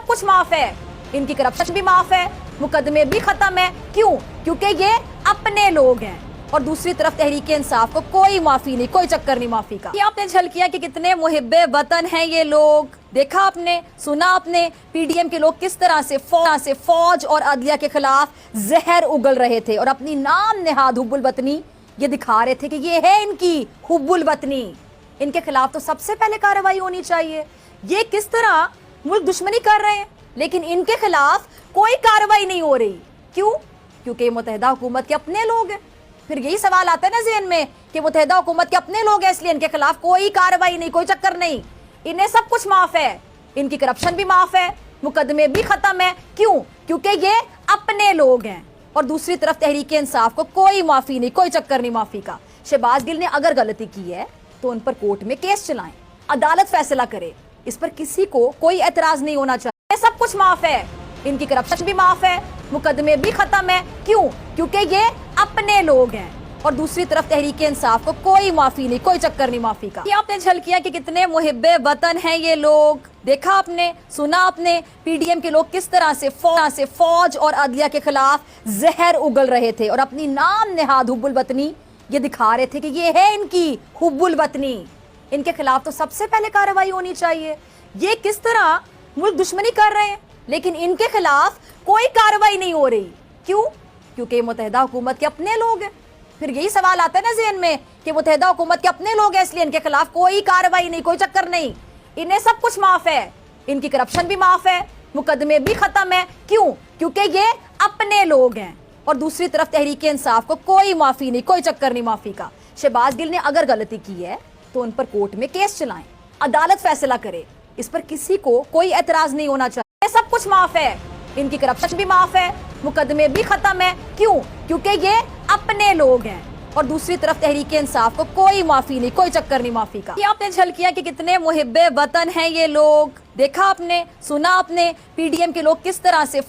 کچھ معاف ہے، ان کی کرپشن بھی معاف ہے، مقدمے بھی ختم ہے۔ کیوں؟ کیونکہ یہ اپنے لوگ ہیں، اور دوسری طرف تحریک انصاف کو کوئی معافی نہیں، کوئی چکر نہیں معافی کا۔ یہ آپ نے جھلکیا کہ کتنے محب وطن ہیں یہ لوگ، دیکھا آپ نے، سنا آپ نے، پی ڈی ایم کے لوگ کس طرح سے فوج اور عدلیہ کے خلاف زہر اگل رہے تھے اور اپنی نام نہاد حب الوطنی یہ دکھا رہے تھے کہ یہ ہے ان کی حب الوطنی، ان کے خلاف تو سب سے پہلے کارروائی ہونی چاہیے۔ یہ کس طرح ملک دشمنی کر رہے ہیں لیکن ان کے خلاف کوئی کارروائی نہیں ہو رہی؟ کیوں؟ کیونکہ یہ متحدہ حکومت کے اپنے لوگ ہیں۔ پھر یہی سوال آتا ہے نا ذہن میں کہ متحدہ حکومت کے اپنے لوگ ہیں، اس لیے ان کے خلاف کوئی کارروائی نہیں، کوئی چکر نہیں، انہیں سب کچھ معاف ہے، ان کی کرپشن بھی معاف ہے، مقدمے بھی ختم ہے۔ کیوں؟ کیونکہ یہ اپنے لوگ ہیں، اور دوسری طرف تحریک انصاف کو کوئی معافی نہیں، کوئی چکر نہیں معافی کا۔ شہباز گل نے اگر غلطی کی ہے تو ان پر کورٹ میں کیس چلائیں، عدالت فیصلہ کرے، اس پر کسی کو کوئی اعتراض نہیں ہونا چاہیے۔ سب کچھ معاف ہے، ان کی کرپشن بھی معاف ہے، مقدمے بھی ختم ہے۔ کیوں؟ کیونکہ یہ اپنے لوگ ہیں، اور دوسری طرف تحریک انصاف کو کوئی معافی نہیں، کوئی چکر نہیں معافی کا۔ یہ آپ نے جھلکیا کہ کتنے محب وطن ہیں یہ لوگ، دیکھا آپ نے، سنا آپ نے، پی ڈی ایم کے لوگ کس طرح سے فوج اور عدلیہ کے خلاف زہر اگل رہے تھے اور اپنی نام نہاد حب الوطنی یہ دکھا رہے تھے کہ یہ ہے ان کی حب الوطنی، ان کے خلاف تو سب سے پہلے کارروائی ہونی چاہیے۔ یہ کس طرح ملک دشمنی کر رہے ہیں لیکن ان کے خلاف کوئی کارروائی نہیں ہو رہی؟ کیوں؟ کیونکہ یہ متحدہ حکومت کے اپنے لوگ ہیں۔ پھر یہی سوال آتا ہے نا ذہن میں کہ متحدہ حکومت کے اپنے لوگ ہیں، اس لیے ان کے خلاف کوئی کارروائی نہیں، کوئی چکر نہیں، انہیں سب کچھ معاف ہے، ان کی کرپشن بھی معاف ہے، مقدمے بھی ختم ہے۔ کیوں؟ کیونکہ یہ اپنے لوگ ہیں، اور دوسری طرف تحریک انصاف کو کوئی معافی نہیں، کوئی چکر نہیں معافی کا۔ شہباز گل نے اگر غلطی کی ہے تو ان پر کورٹ میں کیس چلائیں، عدالت فیصلہ کرے، اس پر کسی کو کوئی اعتراض نہیں ہونا چاہیے۔ سب کچھ معاف ہے، ان کی کرپشن بھی معاف ہے، مقدمے بھی ختم ہے۔ کیوں؟ کیونکہ یہ اپنے لوگ ہیں، اور دوسری طرف تحریک انصاف کو کوئی معافی نہیں، کوئی چکر نہیں معافی کا۔ یہ آپ نے جھلکیا کہ کتنے محب وطن ہیں یہ لوگ، دیکھا آپ نے، سنا آپ نے، پی ڈی ایم کے لوگ کس طرح سے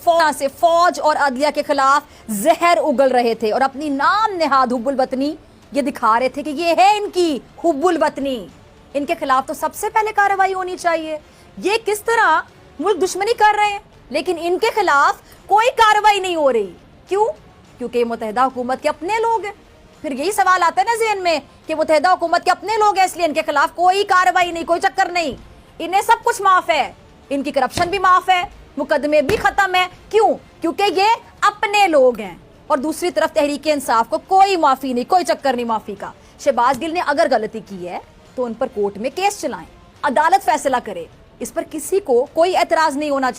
فوج اور عدلیہ کے خلاف زہر اگل رہے تھے اور اپنی نام نہاد حب الوطنی یہ دکھا رہے تھے کہ یہ ہے ان کی حب الوطنی، ان کے خلاف تو سب سے پہلے کارروائی ہونی چاہیے۔ یہ کس طرح ملک دشمنی کر رہے ہیں لیکن ان کے خلاف کوئی کارروائی نہیں ہو رہی؟ کیوں؟ کیونکہ یہ متحدہ حکومت کے اپنے لوگ ہیں۔ پھر یہی سوال آتا ہے نا ذہن میں کہ متحدہ حکومت کے اپنے لوگ ہیں، اس لیے ان کے خلاف کوئی کارروائی نہیں، کوئی چکر نہیں، انہیں سب کچھ معاف ہے، ان کی کرپشن بھی معاف ہے، مقدمے بھی ختم ہے۔ کیوں؟ کیونکہ یہ اپنے لوگ ہیں، اور دوسری طرف تحریک انصاف کو کوئی معافی نہیں، کوئی چکر نہیں معافی کا۔ شہباز گل نے اگر غلطی کی ہے تو ان پر کورٹ میں کیس چلائیں، عدالت فیصلہ کرے، اس پر کسی کو کوئی اعتراض نہیں ہونا چاہیے۔